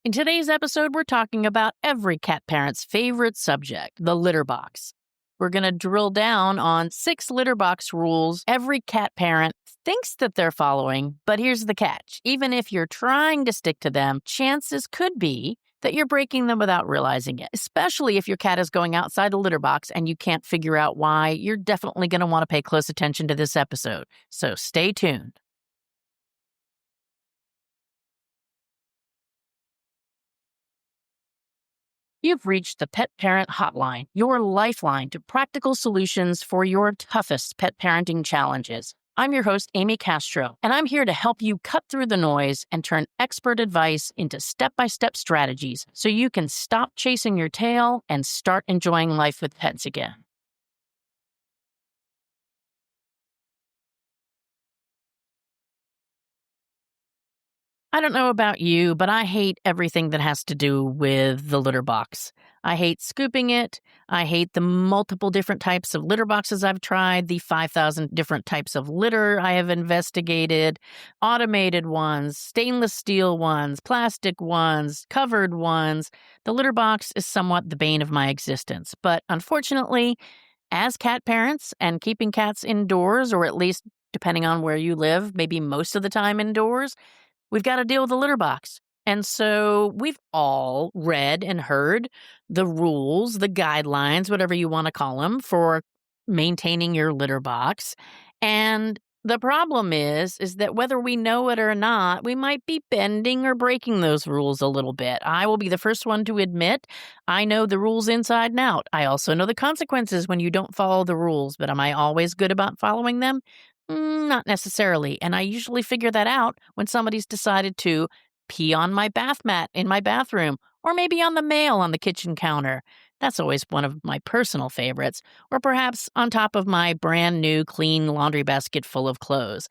In today's episode, we're talking about every cat parent's favorite subject, the litter box. We're going to drill down on 6 litter box rules every cat parent thinks that they're following, but here's the catch. Even if you're trying to stick to them, chances could be that you're breaking them without realizing it, especially if your cat is going outside the litter box and you can't figure out why. You're definitely going to want to pay close attention to this episode, so stay tuned. You've reached the Pet Parent Hotline, your lifeline to practical solutions for your toughest pet parenting challenges. I'm your host, Amy Castro, and I'm here to help you cut through the noise and turn expert advice into step-by-step strategies so you can stop chasing your tail and start enjoying life with pets again. I don't know about you, but I hate everything that has to do with the litter box. I hate scooping it. I hate the multiple different types of litter boxes I've tried, the 5,000 different types of litter I have investigated, automated ones, stainless steel ones, plastic ones, covered ones. The litter box is somewhat the bane of my existence. But unfortunately, as cat parents and keeping cats indoors, or at least depending on where you live, maybe most of the time indoors, we've got to deal with the litter box. And so we've all read and heard the rules, the guidelines, whatever you want to call them, for maintaining your litter box. And the problem is that whether we know it or not, we might be bending or breaking those rules a little bit. I will be the first one to admit I know the rules inside and out. I also know the consequences when you don't follow the rules, but am I always good about following them? Not necessarily. And I usually figure that out when somebody's decided to pee on my bath mat in my bathroom, or maybe on the mail on the kitchen counter. That's always one of my personal favorites. Or perhaps on top of my brand new clean laundry basket full of clothes.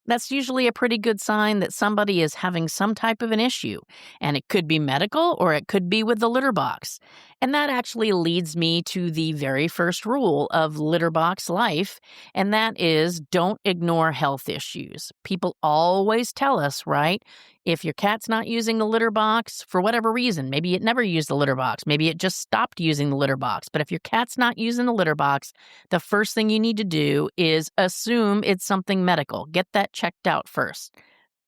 That's usually a pretty good sign that somebody is having some type of an issue, and it could be medical or it could be with the litter box. And that actually leads me to the very first rule of litter box life, and that is don't ignore health issues. People always tell us, right? If your cat's not using the litter box for whatever reason, maybe it never used the litter box, maybe it just stopped using the litter box. But if your cat's not using the litter box, the first thing you need to do is assume it's something medical. Get that checked out first.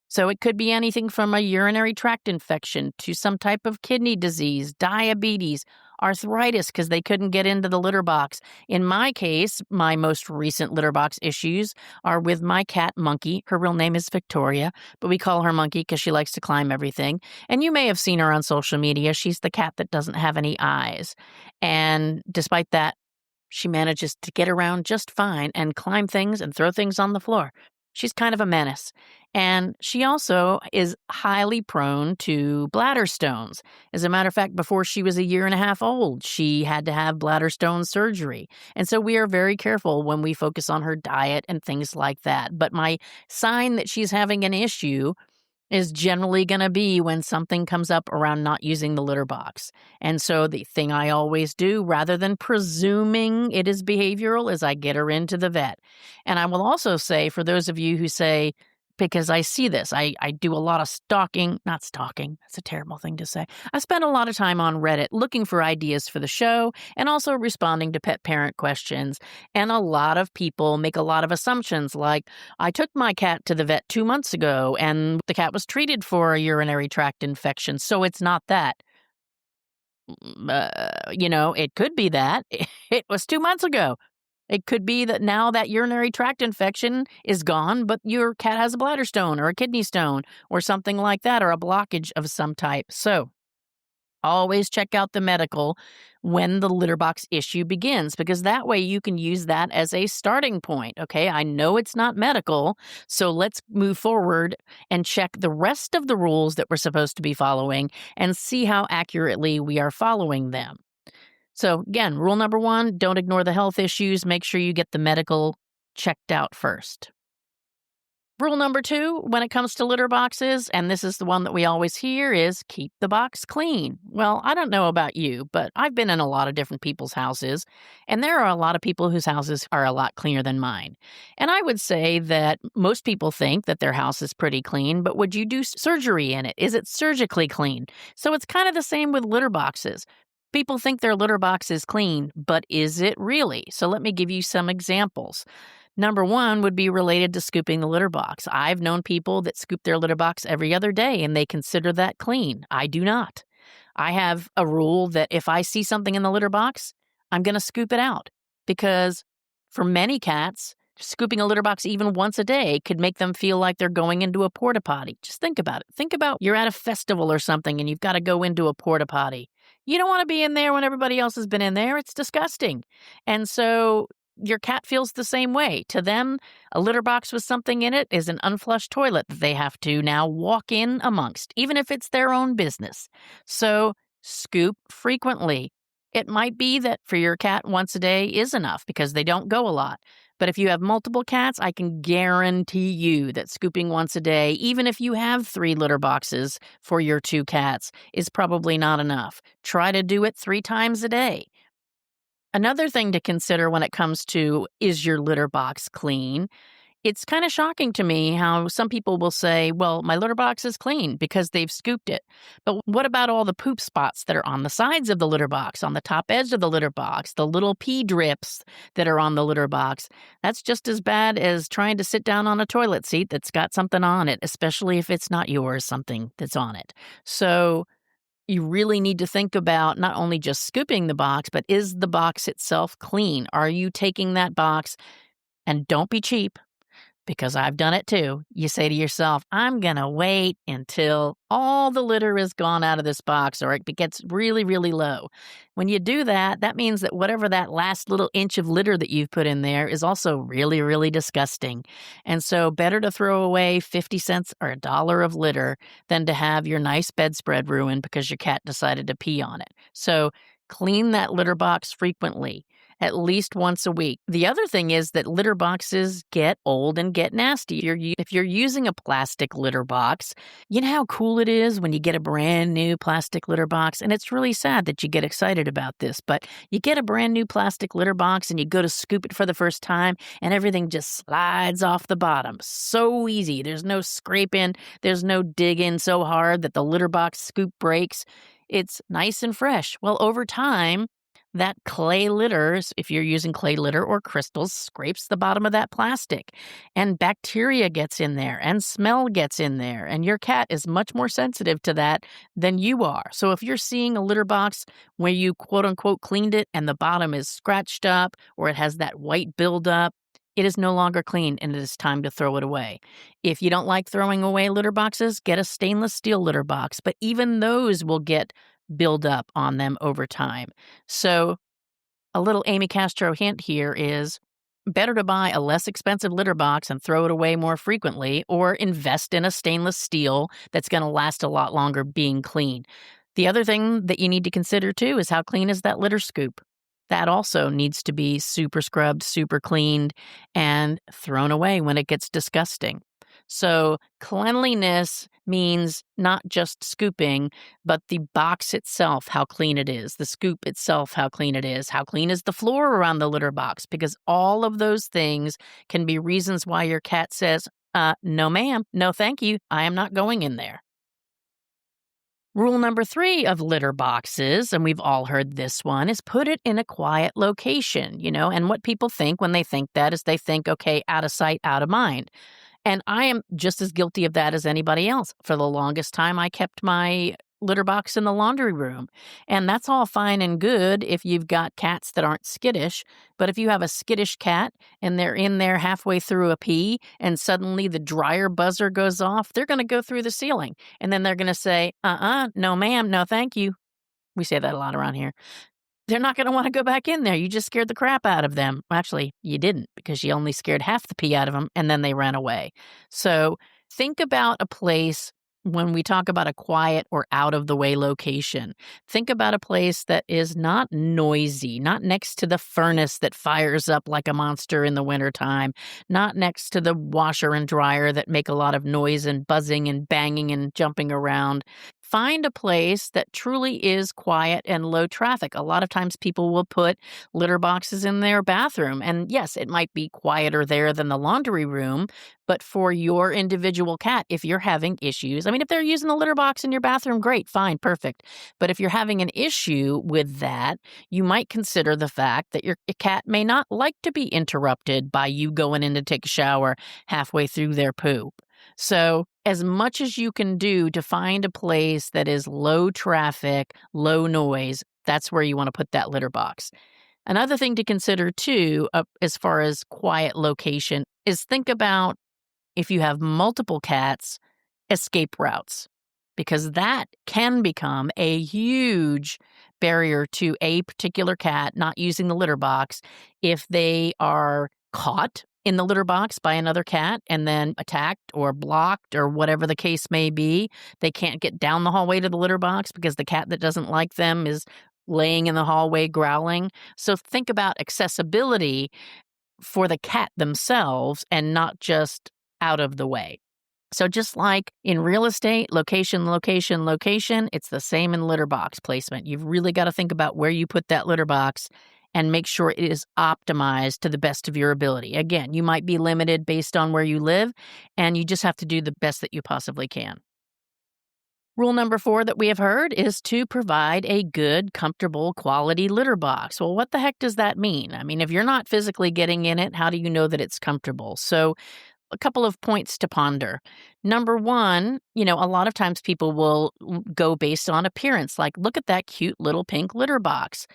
So it could be anything from a urinary tract infection to some type of kidney disease, diabetes, arthritis because they couldn't get into the litter box. In my case, my most recent litter box issues are with my cat Monkey. Her real name is Victoria, but we call her Monkey because she likes to climb everything. And you may have seen her on social media. She's the cat that doesn't have any eyes. And despite that, she manages to get around just fine and climb things and throw things on the floor. She's kind of a menace. And she also is highly prone to bladder stones. As a matter of fact, before she was a year and a half old, she had to have bladder stone surgery. And so we are very careful when we focus on her diet and things like that. But my sign that she's having an issue is generally going to be when something comes up around not using the litter box. And so the thing I always do, rather than presuming it is behavioral, is I get her into the vet. And I will also say, for those of you who say, because I see this, I do a lot of not stalking, that's a terrible thing to say. I spend a lot of time on Reddit looking for ideas for the show and also responding to pet parent questions. And a lot of people make a lot of assumptions like, I took my cat to the vet 2 months ago and the cat was treated for a urinary tract infection, so it's not that. It could be that. It was 2 months ago. It could be that now that urinary tract infection is gone, but your cat has a bladder stone or a kidney stone or something like that, or a blockage of some type. So always check out the medical when the litter box issue begins, because that way you can use that as a starting point. Okay, I know it's not medical, so let's move forward and check the rest of the rules that we're supposed to be following and see how accurately we are following them. So again, rule number 1, don't ignore the health issues. Make sure you get the medical checked out first. Rule number 2 when it comes to litter boxes, and this is the one that we always hear, is keep the box clean. Well, I don't know about you, but I've been in a lot of different people's houses, and there are a lot of people whose houses are a lot cleaner than mine. And I would say that most people think that their house is pretty clean, but would you do surgery in it? Is it surgically clean? So it's kind of the same with litter boxes. People think their litter box is clean, but is it really? So let me give you some examples. Number 1 would be related to scooping the litter box. I've known people that scoop their litter box every other day and they consider that clean. I do not. I have a rule that if I see something in the litter box, I'm going to scoop it out because for many cats, scooping a litter box even once a day could make them feel like they're going into a porta potty. Just think about it. Think about you're at a festival or something and you've got to go into a porta potty. You don't want to be in there when everybody else has been in there. It's disgusting. And so your cat feels the same way. To them, a litter box with something in it is an unflushed toilet that they have to now walk in amongst, even if it's their own business. So scoop frequently. It might be that for your cat, once a day is enough because they don't go a lot. But if you have multiple cats, I can guarantee you that scooping once a day, even if you have 3 litter boxes for your 2 cats, is probably not enough. Try to do it 3 times a day. Another thing to consider when it comes to, is your litter box clean? It's kind of shocking to me how some people will say, well, my litter box is clean because they've scooped it. But what about all the poop spots that are on the sides of the litter box, on the top edge of the litter box, the little pee drips that are on the litter box? That's just as bad as trying to sit down on a toilet seat that's got something on it, especially if it's not yours, something that's on it. So you really need to think about not only just scooping the box, but is the box itself clean? Are you taking that box, and don't be cheap, because I've done it too. You say to yourself, I'm going to wait until all the litter is gone out of this box or it gets really, really low. When you do that, that means that whatever that last little inch of litter that you've put in there is also really, really disgusting. And so better to throw away 50 cents or $1 of litter than to have your nice bedspread ruined because your cat decided to pee on it. So clean that litter box frequently, at least once a week. The other thing is that litter boxes get old and get nasty. If you're using a plastic litter box, you know how cool it is when you get a brand new plastic litter box? And it's really sad that you get excited about this, but you get a brand new plastic litter box and you go to scoop it for the first time and everything just slides off the bottom. So easy. There's no scraping. There's no digging so hard that the litter box scoop breaks. It's nice and fresh. Well, over time, that clay litters, if you're using clay litter or crystals, scrapes the bottom of that plastic, and bacteria gets in there and smell gets in there, and your cat is much more sensitive to that than you are. So if you're seeing a litter box where you quote unquote cleaned it and the bottom is scratched up or it has that white buildup, it is no longer clean and it is time to throw it away. If you don't like throwing away litter boxes, get a stainless steel litter box, but even those will get build up on them over time. So a little Amy Castro hint here is better to buy a less expensive litter box and throw it away more frequently, or invest in a stainless steel that's going to last a lot longer being clean. The other thing that you need to consider too is how clean is that litter scoop? That also needs to be super scrubbed, super cleaned, and thrown away when it gets disgusting. So cleanliness means not just scooping, but the box itself, how clean it is, the scoop itself, how clean it is, how clean is the floor around the litter box, because all of those things can be reasons why your cat says, no ma'am, no thank you, I am not going in there. Rule number 3 of litter boxes, and we've all heard this one, is put it in a quiet location, and what people think when they think that is they think, okay, out of sight, out of mind. And I am just as guilty of that as anybody else. For the longest time, I kept my litter box in the laundry room. And that's all fine and good if you've got cats that aren't skittish. But if you have a skittish cat and they're in there halfway through a pee and suddenly the dryer buzzer goes off, they're going to go through the ceiling. And then they're going to say, no ma'am, no thank you. We say that a lot around here. They're not going to want to go back in there. You just scared the crap out of them. Actually, you didn't, because you only scared half the pee out of them and then they ran away. So think about a place When we talk about a quiet or out of the way location, think about a place that is not noisy, not next to the furnace that fires up like a monster in the wintertime, not next to the washer and dryer that make a lot of noise and buzzing and banging and jumping around. Find a place that truly is quiet and low traffic. A lot of times people will put litter boxes in their bathroom. And yes, it might be quieter there than the laundry room, but for your individual cat, if you're having issues, I mean, if they're using the litter box in your bathroom, great, fine, perfect. But if you're having an issue with that, you might consider the fact that your cat may not like to be interrupted by you going in to take a shower halfway through their poop. So, as much as you can do to find a place that is low traffic, low noise, that's where you want to put that litter box. Another thing to consider too, as far as quiet location, is think about if you have multiple cats, escape routes, because that can become a huge barrier to a particular cat not using the litter box if they are caught in the litter box by another cat and then attacked or blocked or whatever the case may be. They can't get down the hallway to the litter box because the cat that doesn't like them is laying in the hallway growling. So think about accessibility for the cat themselves and not just out of the way. So just like in real estate, location, location, location, it's the same in litter box placement. You've really got to think about where you put that litter box and make sure it is optimized to the best of your ability. Again, you might be limited based on where you live, and you just have to do the best that you possibly can. Rule number 4 that we have heard is to provide a good, comfortable, quality litter box. Well, what the heck does that mean? I mean, if you're not physically getting in it, how do you know that it's comfortable? So a couple of points to ponder. Number 1, a lot of times people will go based on appearance, like, look at that cute little pink litter box.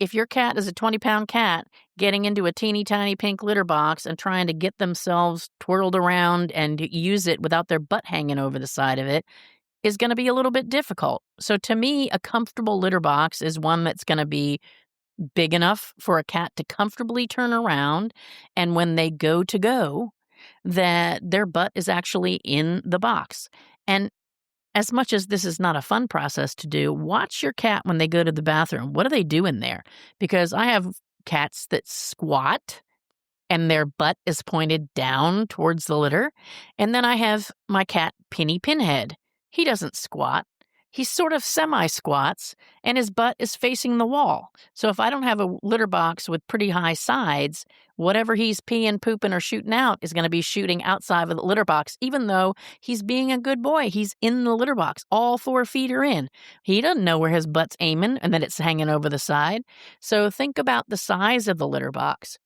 If your cat is a 20-pound cat getting into a teeny tiny pink litter box and trying to get themselves twirled around and use it without their butt hanging over the side of it is going to be a little bit difficult. So to me, a comfortable litter box is one that's going to be big enough for a cat to comfortably turn around, and when they go, that their butt is actually in the box. And as much as this is not a fun process to do, watch your cat when they go to the bathroom. What are they doing there? Because I have cats that squat and their butt is pointed down towards the litter. And then I have my cat, Penny Pinhead. He doesn't squat. He sort of semi-squats, and his butt is facing the wall. So if I don't have a litter box with pretty high sides, whatever he's peeing, pooping, or shooting out is going to be shooting outside of the litter box, even though he's being a good boy. He's in the litter box. All 4 feet are in. He doesn't know where his butt's aiming and that it's hanging over the side. So think about the size of the litter box.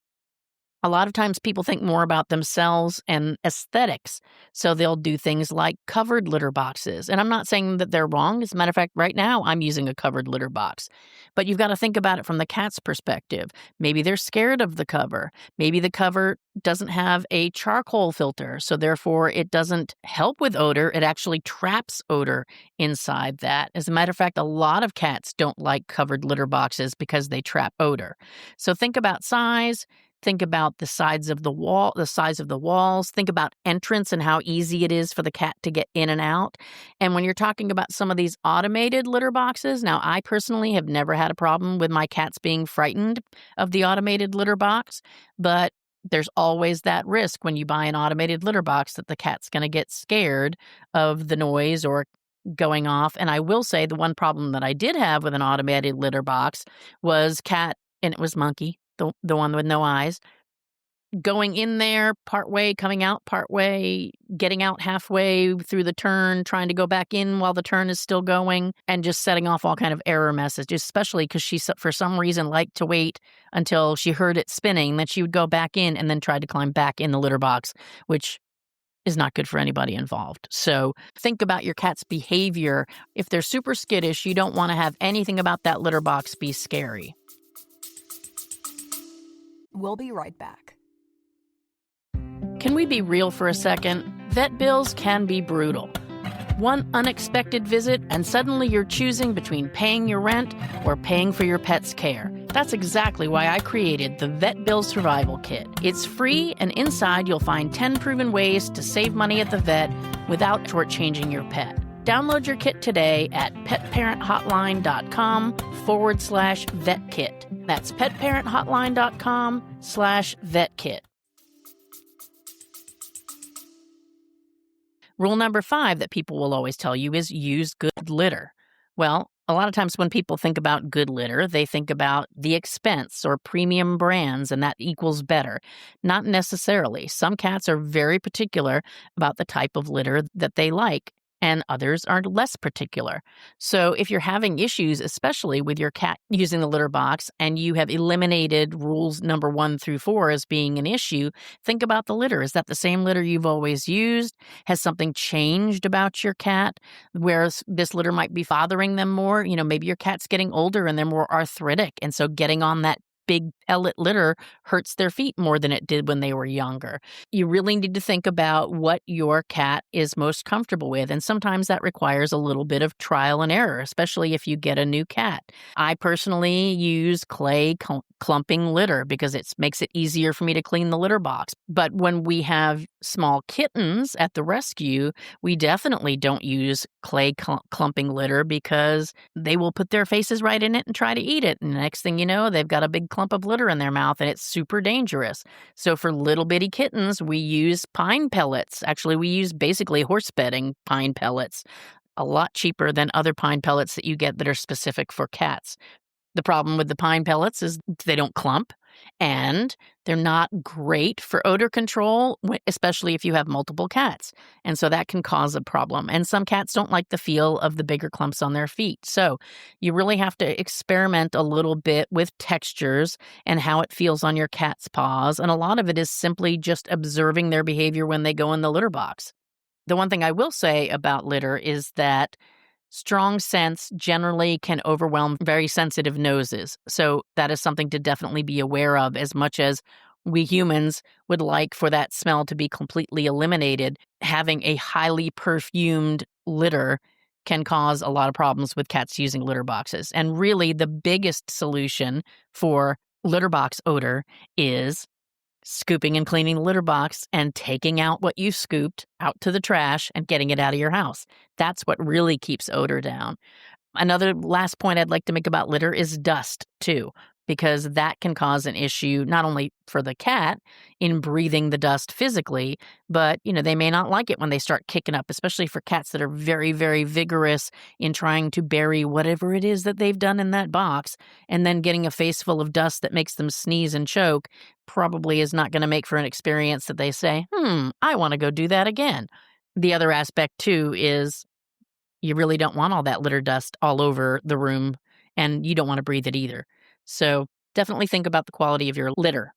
A lot of times people think more about themselves and aesthetics, so they'll do things like covered litter boxes. And I'm not saying that they're wrong. As a matter of fact, right now I'm using a covered litter box. But you've got to think about it from the cat's perspective. Maybe they're scared of the cover. Maybe the cover doesn't have a charcoal filter, so therefore it doesn't help with odor. It actually traps odor inside that. As a matter of fact, a lot of cats don't like covered litter boxes because they trap odor. So think about size. Think about the size of the walls. Think about entrance and how easy it is for the cat to get in and out. And when you're talking about some of these automated litter boxes, now I personally have never had a problem with my cats being frightened of the automated litter box, but there's always that risk when you buy an automated litter box that the cat's going to get scared of the noise or going off. And I will say the one problem that I did have with an automated litter box was cat, and it was Monkey, the one with no eyes, going in there partway, coming out partway, getting out halfway through the turn, trying to go back in while the turn is still going, and just setting off all kind of error messages, especially because she, for some reason, liked to wait until she heard it spinning, then she would go back in and then try to climb back in the litter box, which is not good for anybody involved. So think about your cat's behavior. If they're super skittish, you don't want to have anything about that litter box be scary. We'll be right back. Can we be real for a second? Vet bills can be brutal. One unexpected visit, and suddenly you're choosing between paying your rent or paying for your pet's care. That's exactly why I created the Vet Bill Survival Kit. It's free, and inside you'll find 10 proven ways to save money at the vet without shortchanging your pet. Download your kit today at petparenthotline.com/vetkit. That's petparenthotline.com/vetkit. Rule number 5 that people will always tell you is use good litter. Well, a lot of times when people think about good litter, they think about the expense or premium brands, and that equals better. Not necessarily. Some cats are very particular about the type of litter that they like, and others are less particular. So if you're having issues, especially with your cat using the litter box, and you have eliminated rules number 1 through 4 as being an issue, think about the litter. Is that the same litter you've always used? Has something changed about your cat where this litter might be bothering them more? Maybe your cat's getting older and they're more arthritic, and so getting on that big pellet litter hurts their feet more than it did when they were younger. You really need to think about what your cat is most comfortable with, and sometimes that requires a little bit of trial and error, especially if you get a new cat. I personally use clay clumping litter because it makes it easier for me to clean the litter box. But when we have small kittens at the rescue, we definitely don't use clay clumping litter because they will put their faces right in it and try to eat it. And the next thing you know, they've got a big clump of litter in their mouth, and it's super dangerous. So for little bitty kittens, we use pine pellets. Actually, we use basically horse bedding pine pellets, a lot cheaper than other pine pellets that you get that are specific for cats. The problem with the pine pellets is they don't clump, and they're not great for odor control, especially if you have multiple cats. And so that can cause a problem. And some cats don't like the feel of the bigger clumps on their feet. So you really have to experiment a little bit with textures and how it feels on your cat's paws. And a lot of it is simply just observing their behavior when they go in the litter box. The one thing I will say about litter is that strong scents generally can overwhelm very sensitive noses. So that is something to definitely be aware of. As much as we humans would like for that smell to be completely eliminated, having a highly perfumed litter can cause a lot of problems with cats using litter boxes. And really, the biggest solution for litter box odor is scooping and cleaning the litter box and taking out what you scooped out to the trash and getting it out of your house. That's what really keeps odor down. Another last point I'd like to make about litter is dust, too, because that can cause an issue not only for the cat in breathing the dust physically, but, they may not like it when they start kicking up, especially for cats that are very, very vigorous in trying to bury whatever it is that they've done in that box, and then getting a face full of dust that makes them sneeze and choke probably is not going to make for an experience that they say, I want to go do that again. The other aspect, too, is you really don't want all that litter dust all over the room, and you don't want to breathe it either. So definitely think about the quality of your litter.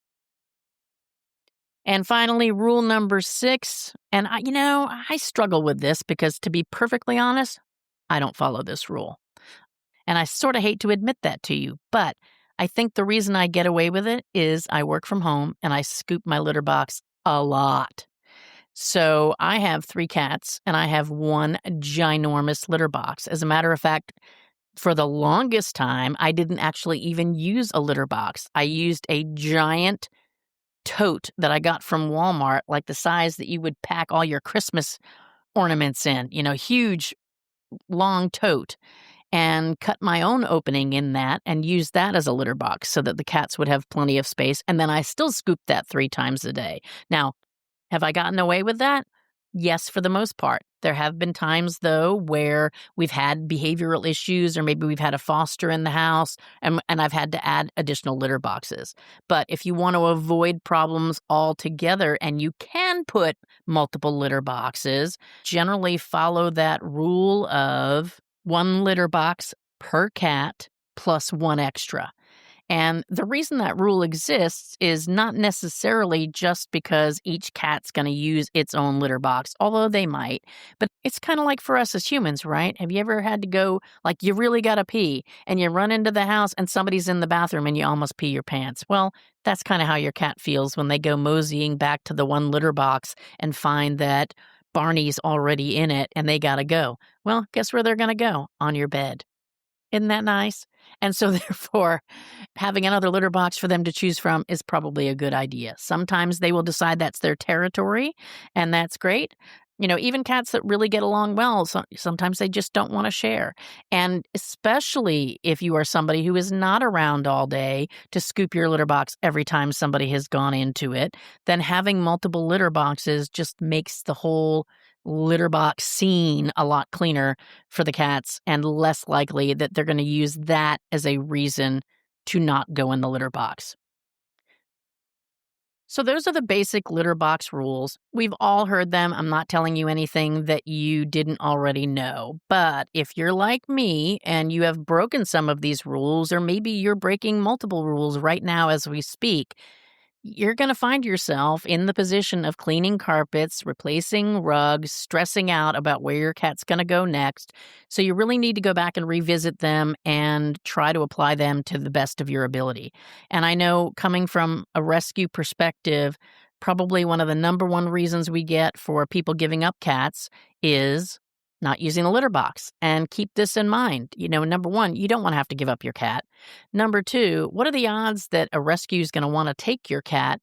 And finally, rule number 6, and I struggle with this because, to be perfectly honest, I don't follow this rule. And I sort of hate to admit that to you, but I think the reason I get away with it is I work from home and I scoop my litter box a lot. So I have 3 cats and I have one ginormous litter box. As a matter of fact, for the longest time, I didn't actually even use a litter box. I used a giant tote that I got from Walmart, like the size that you would pack all your Christmas ornaments in, huge, long tote, and cut my own opening in that and use that as a litter box so that the cats would have plenty of space. And then I still scooped that 3 times a day. Now, have I gotten away with that? Yes, for the most part. There have been times, though, where we've had behavioral issues, or maybe we've had a foster in the house, and I've had to add additional litter boxes. But if you want to avoid problems altogether, and you can put multiple litter boxes, generally follow that rule of 1 litter box per cat plus 1 extra. And the reason that rule exists is not necessarily just because each cat's going to use its own litter box, although they might. But it's kind of like for us as humans, right? Have you ever had to go, like you really got to pee, and you run into the house and somebody's in the bathroom and you almost pee your pants? Well, that's kind of how your cat feels when they go moseying back to the 1 litter box and find that Barney's already in it and they got to go. Well, guess where they're going to go? On your bed. Isn't that nice? And so therefore, having another litter box for them to choose from is probably a good idea. Sometimes they will decide that's their territory, and that's great. Even cats that really get along well, sometimes they just don't want to share. And especially if you are somebody who is not around all day to scoop your litter box every time somebody has gone into it, then having multiple litter boxes just makes the whole litter box scene a lot cleaner for the cats and less likely that they're going to use that as a reason to not go in the litter box. So those are the basic litter box rules. We've all heard them. I'm not telling you anything that you didn't already know. But if you're like me and you have broken some of these rules, or maybe you're breaking multiple rules right now as we speak, you're going to find yourself in the position of cleaning carpets, replacing rugs, stressing out about where your cat's going to go next. So you really need to go back and revisit them and try to apply them to the best of your ability. And I know, coming from a rescue perspective, probably one of the number one reasons we get for people giving up cats is not using the litter box. And keep this in mind. Number one, you don't want to have to give up your cat. Number two, what are the odds that a rescue is going to want to take your cat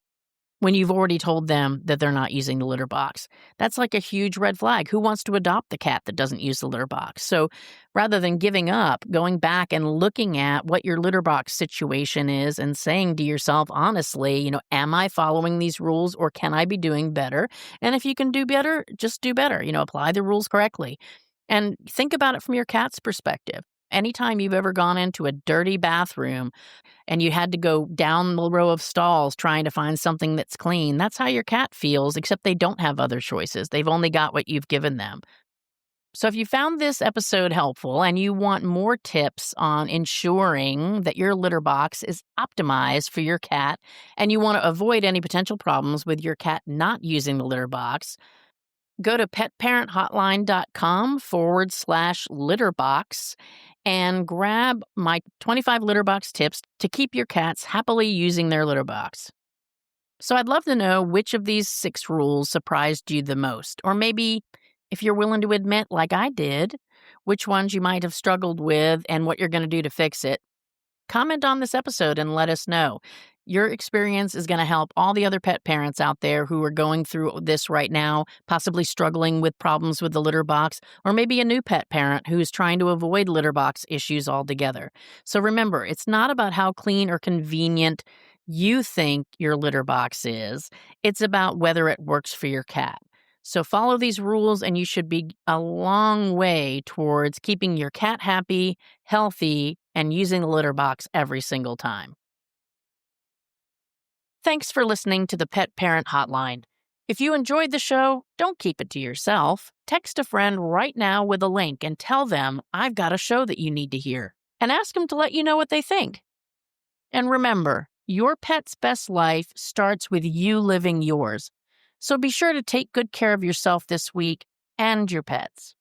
when you've already told them that they're not using the litter box? That's like a huge red flag. Who wants to adopt the cat that doesn't use the litter box? So rather than giving up, going back and looking at what your litter box situation is and saying to yourself, honestly, am I following these rules or can I be doing better? And if you can do better, just do better. Apply the rules correctly. And think about it from your cat's perspective. Anytime you've ever gone into a dirty bathroom and you had to go down the row of stalls trying to find something that's clean, that's how your cat feels, except they don't have other choices. They've only got what you've given them. So if you found this episode helpful and you want more tips on ensuring that your litter box is optimized for your cat and you want to avoid any potential problems with your cat not using the litter box, go to petparenthotline.com/litterbox and grab my 25 litter box tips to keep your cats happily using their litter box. So I'd love to know which of these 6 rules surprised you the most, or maybe, if you're willing to admit, like I did, which ones you might have struggled with and what you're going to do to fix it. Comment on this episode and let us know. Your experience is going to help all the other pet parents out there who are going through this right now, possibly struggling with problems with the litter box, or maybe a new pet parent who's trying to avoid litter box issues altogether. So remember, it's not about how clean or convenient you think your litter box is. It's about whether it works for your cat. So follow these rules and you should be a long way towards keeping your cat happy, healthy, and using the litter box every single time. Thanks for listening to the Pet Parent Hotline. If you enjoyed the show, don't keep it to yourself. Text a friend right now with a link and tell them I've got a show that you need to hear, and ask them to let you know what they think. And remember, your pet's best life starts with you living yours. So be sure to take good care of yourself this week and your pets.